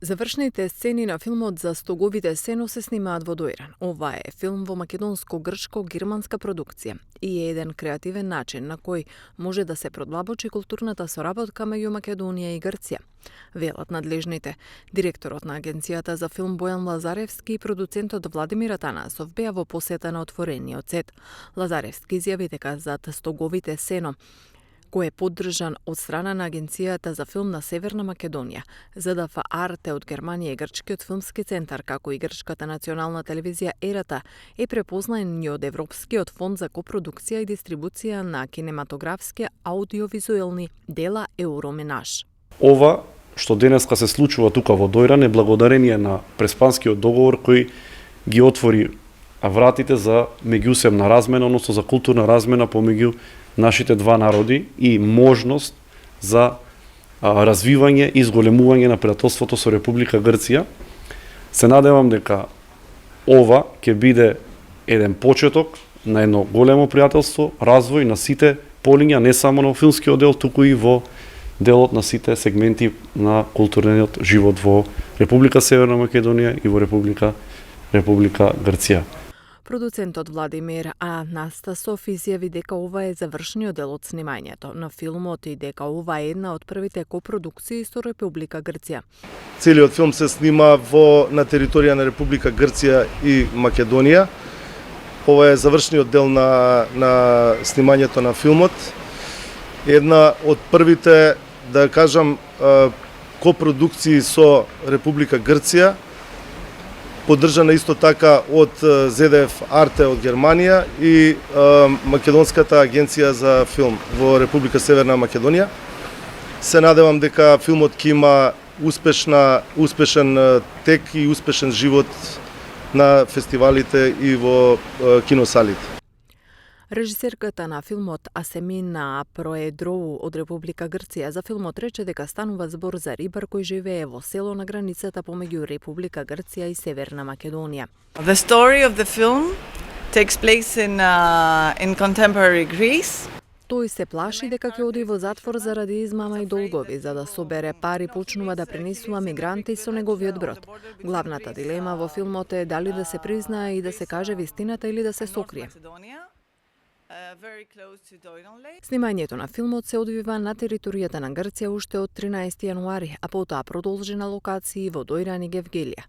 Завршните сцени на филмот за Стоговите сено се снимаат во Доиран. Ова е филм во македонско-грчко-германска продукција и е еден креативен начин на кој може да се продлабочи културната соработка меѓу Македонија и Грција. Велат надлежните. Директорот на Агенцијата за филм Бојан Лазаревски и продуцентот Владимир Атанасов беа во посета на отворениот сет. Лазаревски изјави дека зад Стоговите сено кој е поддржан од страна на Агенцијата за филм на Северна Македонија, ЗДФ Арте од Германија и Грчкиот филмски центар, како и Грчката национална телевизија Ерата, е препознаен и од Европскиот фонд за копродукција и дистрибуција на кинематографски аудиовизуелни дела Евроменаж. Ова што денеска се случува тука во Доиран е благодарение на Преспанскиот договор кој ги отвори вратите за меѓусебна размена, односно за културна размена помеѓу нашите два народи и можност за развивање и зголемување на пријателството со Република Грција. Се надевам дека ова ќе биде еден почеток на едно големо пријателство, развој на сите полиња, не само на филмскиот дел, туку и во делот на сите сегменти на културниот живот во Република Северна Македонија и во Република Грција. Продуцентот Владимир Анастасов изјави дека ова е завршниот дел од снимањето на филмот и дека ова е една од првите копродукции со Република Грција. Целиот филм се снима на територија на Република Грција и Македонија. Ова е завршниот дел на снимањето на филмот. Една од првите, да кажам, копродукции со Република Грција, поддржана исто така од ЗДФ Арте од Германија и Македонската агенција за филм во Република Северна Македонија. Се надевам дека филмот ќе има успешен тек и успешен живот на фестивалите и во киносалите. Режисерката на филмот Асемина Проедроу од Република Грција за филмот рече дека станува збор за рибар кој живее во село на границата помеѓу Република Грција и Северна Македонија. The story of the film takes place in contemporary Greece. Тој се плаши дека ќе оди во затвор заради измама и долгови, за да собере пари почнува да пренесува мигранти со неговиот брод. Главната дилема во филмот е дали да се признае и да се каже вистината или да се сокрие. Снимањето на филмот се одвива на територијата на Грција уште од 13 јануари, а потоа продолжи на локации во Доиран и Гевгелија.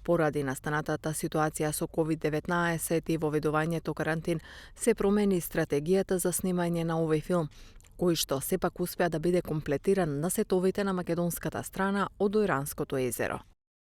Поради настанатата ситуација со COVID-19 и воведувањето карантин, се промени стратегијата за снимање на овој филм, кој што сепак успеа да биде комплетиран на сетовите на македонската страна од Доиранското езеро.